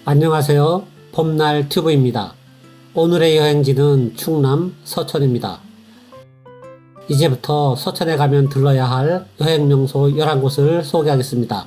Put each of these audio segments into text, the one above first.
안녕하세요. 봄날 튜브입니다. 오늘의 여행지는 충남 서천입니다. 이제부터 서천에 가면 들러야 할 여행 명소 11곳을 소개하겠습니다.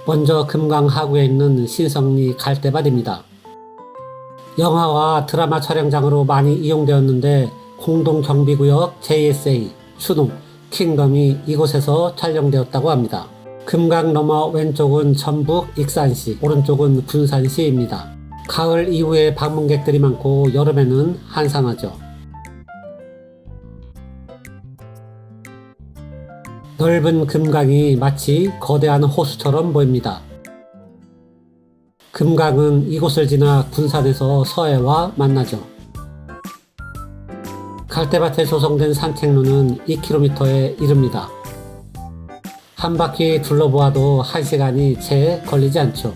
먼저 금강 하구에 있는 신성리 갈대밭입니다. 영화와 드라마 촬영장으로 많이 이용되었는데 공동경비구역 JSA, 추동, 킹덤이 이곳에서 촬영되었다고 합니다. 금강 넘어 왼쪽은 전북 익산시, 오른쪽은 군산시입니다. 가을 이후에 방문객들이 많고 여름에는 한산하죠. 넓은 금강이 마치 거대한 호수처럼 보입니다. 금강은 이곳을 지나 군산에서 서해와 만나죠. 갈대밭에 조성된 산책로는 2km에 이릅니다. 한 바퀴 둘러보아도 1시간이 채 걸리지 않죠.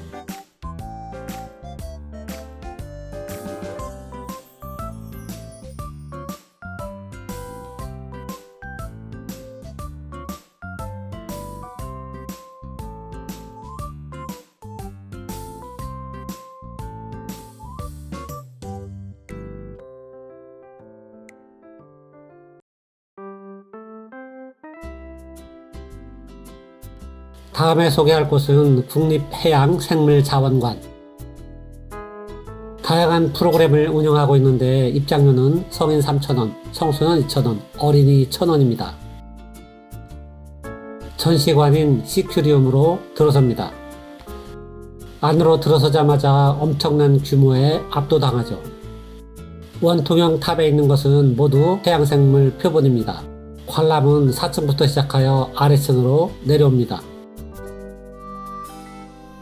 다음에 소개할 곳은 국립해양생물자원관. 다양한 프로그램을 운영하고 있는데 입장료는 성인 3,000원, 청소년 2,000원, 어린이 1,000원입니다. 전시관인 시큐리움으로 들어섭니다. 안으로 들어서자마자 엄청난 규모에 압도당하죠. 원통형 탑에 있는 것은 모두 해양생물 표본입니다. 관람은 4층부터 시작하여 아래층으로 내려옵니다.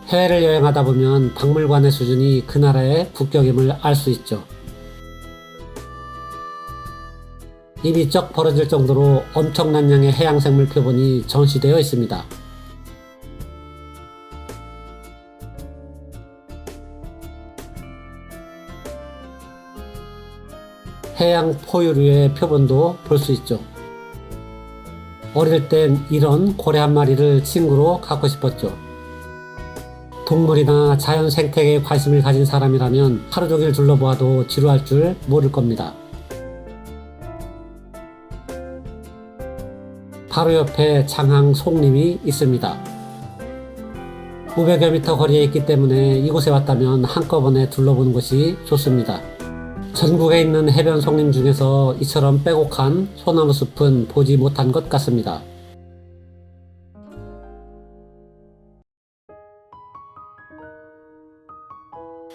해외를 여행하다 보면 박물관의 수준이 그 나라의 국격임을 알 수 있죠. 입이 쩍 벌어질 정도로 엄청난 양의 해양생물 표본이 전시되어 있습니다. 해양 포유류의 표본도 볼 수 있죠. 어릴 땐 이런 고래 한 마리를 친구로 갖고 싶었죠. 동물이나 자연 생태계에 관심을 가진 사람이라면 하루 종일 둘러보아도 지루할 줄 모를 겁니다. 바로 옆에 장항 송림이 있습니다. 500여 미터 거리에 있기 때문에 이곳에 왔다면 한꺼번에 둘러보는 것이 좋습니다. 전국에 있는 해변 송림 중에서 이처럼 빼곡한 소나무 숲은 보지 못한 것 같습니다.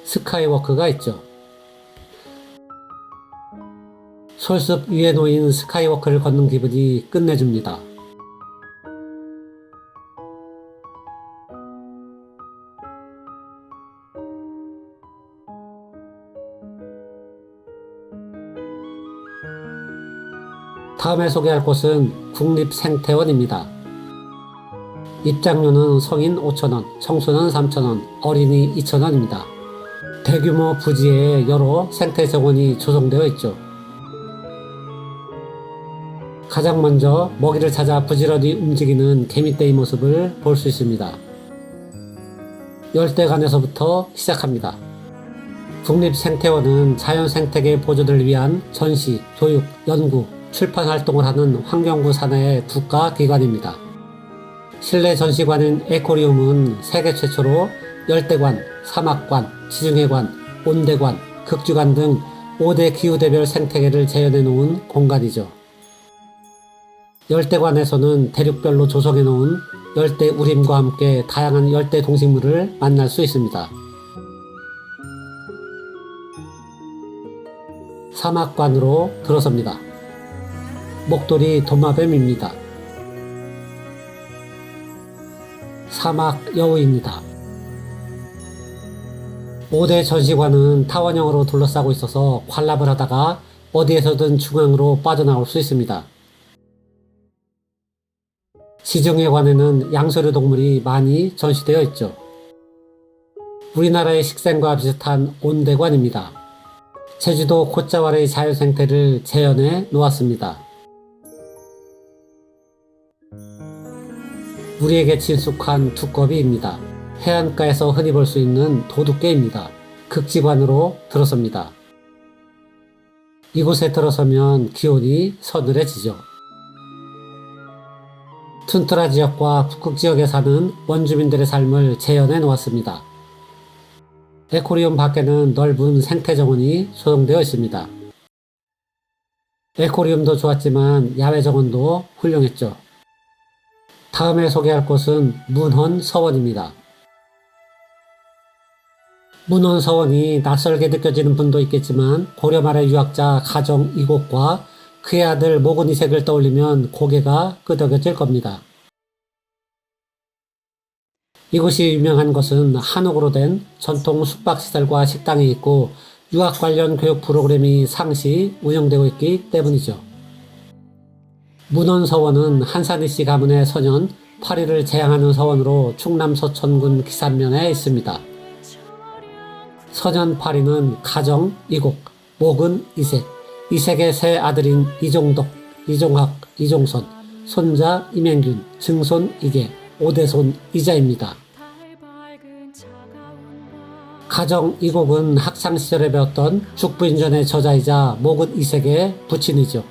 스카이워크가 있죠. 솔숲 위에 놓인 스카이워크를 걷는 기분이 끝내줍니다. 다음에 소개할 곳은 국립생태원입니다. 입장료는 성인 5,000원, 청소년 3,000원, 어린이 2,000원입니다. 대규모 부지에 여러 생태 정원이 조성되어 있죠. 가장 먼저 먹이를 찾아 부지런히 움직이는 개미떼의 모습을 볼 수 있습니다. 열대관에서부터 시작합니다. 국립생태원은 자연생태계 보존을 위한 전시, 교육, 연구, 출판 활동을 하는 환경부 산하의 국가기관입니다. 실내 전시관인 에코리움은 세계 최초로 열대관, 사막관, 지중해관, 온대관, 극주관 등 5대 기후대별 생태계를 재현해 놓은 공간이죠. 열대관에서는 대륙별로 조성해 놓은 열대 우림과 함께 다양한 열대 동식물을 만날 수 있습니다. 사막관으로 들어섭니다. 목도리 도마뱀입니다. 사막 여우입니다. 5대 전시관은 타원형으로 둘러싸고 있어서 관람을 하다가 어디에서든 중앙으로 빠져나올 수 있습니다. 지중해관에는 양서류 동물이 많이 전시되어 있죠. 우리나라의 식생과 비슷한 온대관입니다. 제주도 곶자왈의 자연생태를 재현해 놓았습니다. 우리에게 친숙한 두꺼비입니다. 해안가에서 흔히 볼 수 있는 도둑개입니다. 극지관으로 들어섭니다. 이곳에 들어서면 기온이 서늘해지죠. 툰트라 지역과 북극 지역에 사는 원주민들의 삶을 재현해 놓았습니다. 에코리움 밖에는 넓은 생태정원이 소형되어 있습니다. 에코리움도 좋았지만 야외 정원도 훌륭했죠. 다음에 소개할 곳은 문헌 서원입니다. 문헌 서원이 낯설게 느껴지는 분도 있겠지만 고려 말의 유학자 가정 이곡과 그의 아들 모근 이색을 떠올리면 고개가 끄덕여질 겁니다. 이곳이 유명한 것은 한옥으로 된 전통 숙박시설과 식당이 있고 유학 관련 교육 프로그램이 상시 운영되고 있기 때문이죠. 문헌 서원은 한산이씨 가문의 서년 파리를 재앙하는 서원으로 충남 서천군 기산면에 있습니다. 서년 파리는 가정 이곡, 모근 이색, 이색의 세 아들인 이종덕, 이종학, 이종선, 손자 이맹균, 증손 이계, 오대손 이자입니다. 가정 이곡은 학창시절에 배웠던 죽부인전의 저자이자 모근 이색의 부친이죠.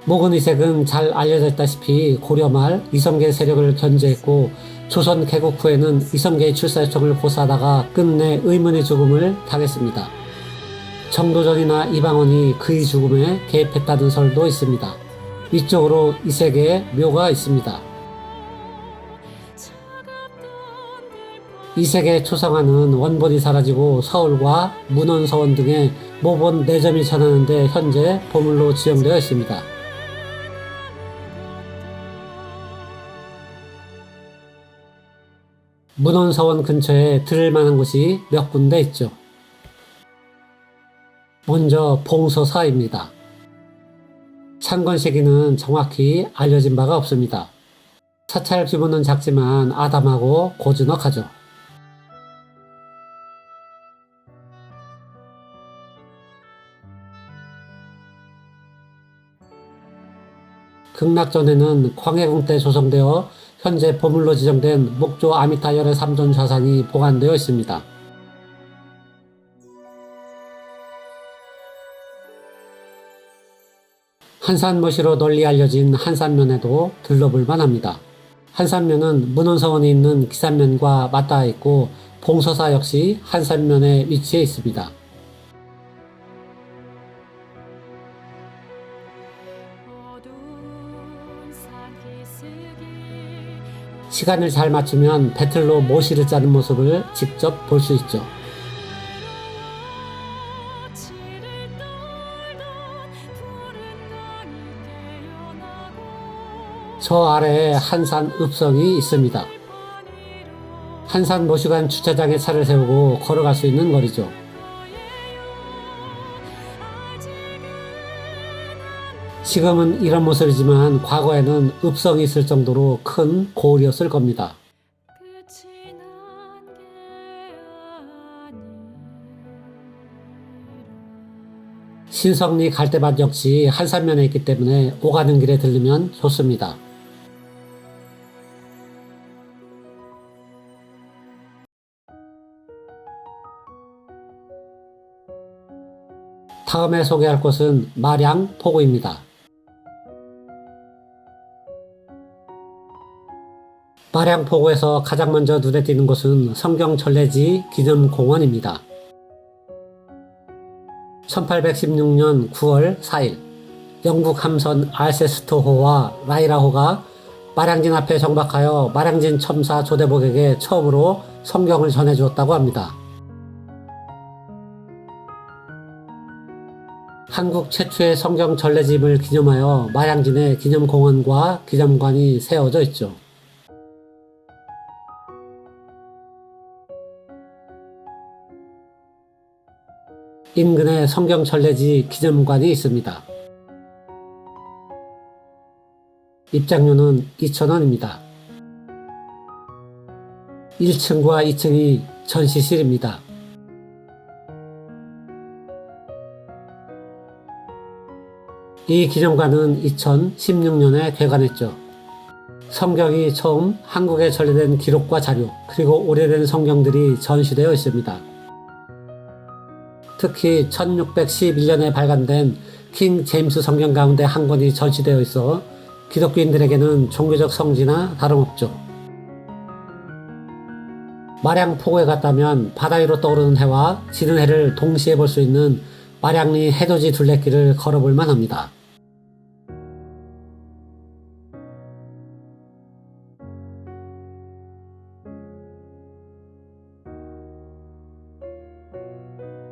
모근 이색은 잘 알려져 있다시피 고려 말 이성계 세력을 견제했고 조선 개국 후에는 이성계의 출사 요청을 고사하다가 끝내 의문의 죽음을 당했습니다. 정도전이나 이방원이 그의 죽음에 개입했다는 설도 있습니다. 위쪽으로 이색의 묘가 있습니다. 이색의 초상화는 원본이 사라지고 서울과 문헌 서원 등의 모본 4점이 전하는데 현재 보물로 지정되어 있습니다. 문헌 서원 근처에 들을 만한 곳이 몇 군데 있죠. 먼저 봉서사입니다. 창건 시기는 정확히 알려진 바가 없습니다. 사찰 규모는 작지만 아담하고 고즈넉하죠. 극락전에는 광해군 때 조성되어 현재 보물로 지정된 목조 아미타열의 3존 좌산이 보관되어 있습니다. 한산모시로 널리 알려진 한산면에도 들러볼 만합니다. 한산면은 문헌서원이 있는 기산면과 맞닿아 있고 봉서사 역시 한산면에 위치해 있습니다. 시간을 잘 맞추면 배틀로 모시를 짜는 모습을 직접 볼 수 있죠. 저 아래에 한산 읍성이 있습니다. 한산 모시관 주차장에 차를 세우고 걸어갈 수 있는 거리죠. 지금은 이런 모습이지만 과거에는 읍성이 있을 정도로 큰 고을이었을 겁니다. 신성리 갈대밭 역시 한산면에 있기 때문에 오가는 길에 들르면 좋습니다. 다음에 소개할 곳은 마량포구입니다. 마량포구에서 가장 먼저 눈에 띄는 곳은 성경전래지 기념공원입니다. 1816년 9월 4일 영국 함선 알세스토호와 라이라호가 마량진 앞에 정박하여 마량진 첨사 조대복에게 처음으로 성경을 전해주었다고 합니다. 한국 최초의 성경 전래집을 기념하여 마량진에 기념공원과 기념관이 세워져 있죠. 인근에 성경 전래지 기념관이 있습니다. 입장료는 2,000원입니다. 1층과 2층이 전시실입니다. 이 기념관은 2016년에 개관했죠. 성경이 처음 한국에 전래된 기록과 자료, 그리고 오래된 성경들이 전시되어 있습니다. 특히 1611년에 발간된 킹 제임스 성경 가운데 한 권이 전시되어 있어 기독교인들에게는 종교적 성지나 다름없죠. 마량 포구에 갔다면 바다 위로 떠오르는 해와 지는 해를 동시에 볼 수 있는 마량리 해돋이 둘레길을 걸어볼 만합니다.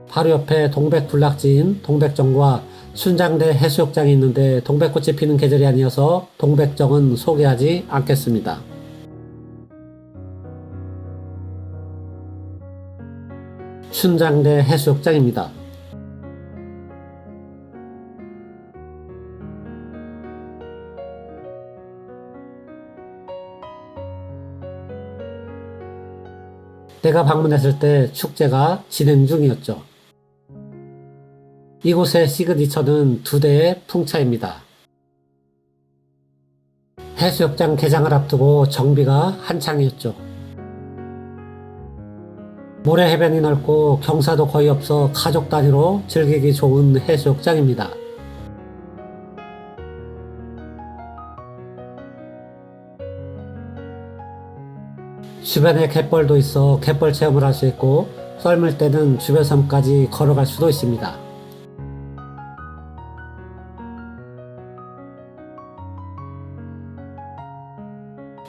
바로 옆에 동백군락지인 동백정과 순장대 해수욕장이 있는데 동백꽃이 피는 계절이 아니어서 동백정은 소개하지 않겠습니다. 순장대 해수욕장입니다. 내가 방문했을 때 축제가 진행 중이었죠. 이곳의 시그니처는 2대의 풍차입니다. 해수욕장 개장을 앞두고 정비가 한창이었죠. 모래 해변이 넓고 경사도 거의 없어 가족 단위로 즐기기 좋은 해수욕장입니다. 주변에 갯벌도 있어 갯벌 체험을 할 수 있고 썰물 때는 주변 섬까지 걸어갈 수도 있습니다.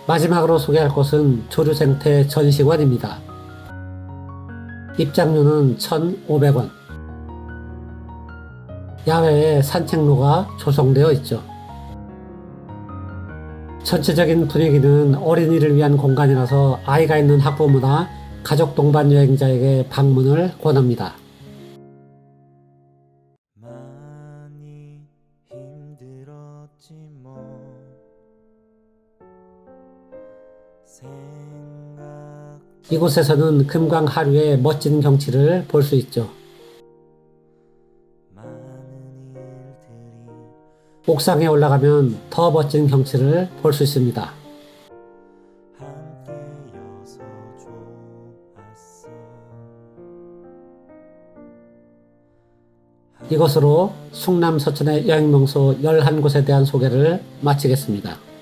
마지막으로 소개할 곳은 조류생태 전시관입니다. 입장료는 1,500원. 야외에 산책로가 조성되어 있죠. 전체적인 분위기는 어린이를 위한 공간이라서 아이가 있는 학부모나 가족 동반 여행자에게 방문을 권합니다. 많이 힘들었지 뭐. 이곳에서는 금강 하류의 멋진 경치를 볼 수 있죠. 옥상에 올라가면 더 멋진 경치를 볼 수 있습니다. 이것으로 숭남 서천의 여행 명소 11곳에 대한 소개를 마치겠습니다.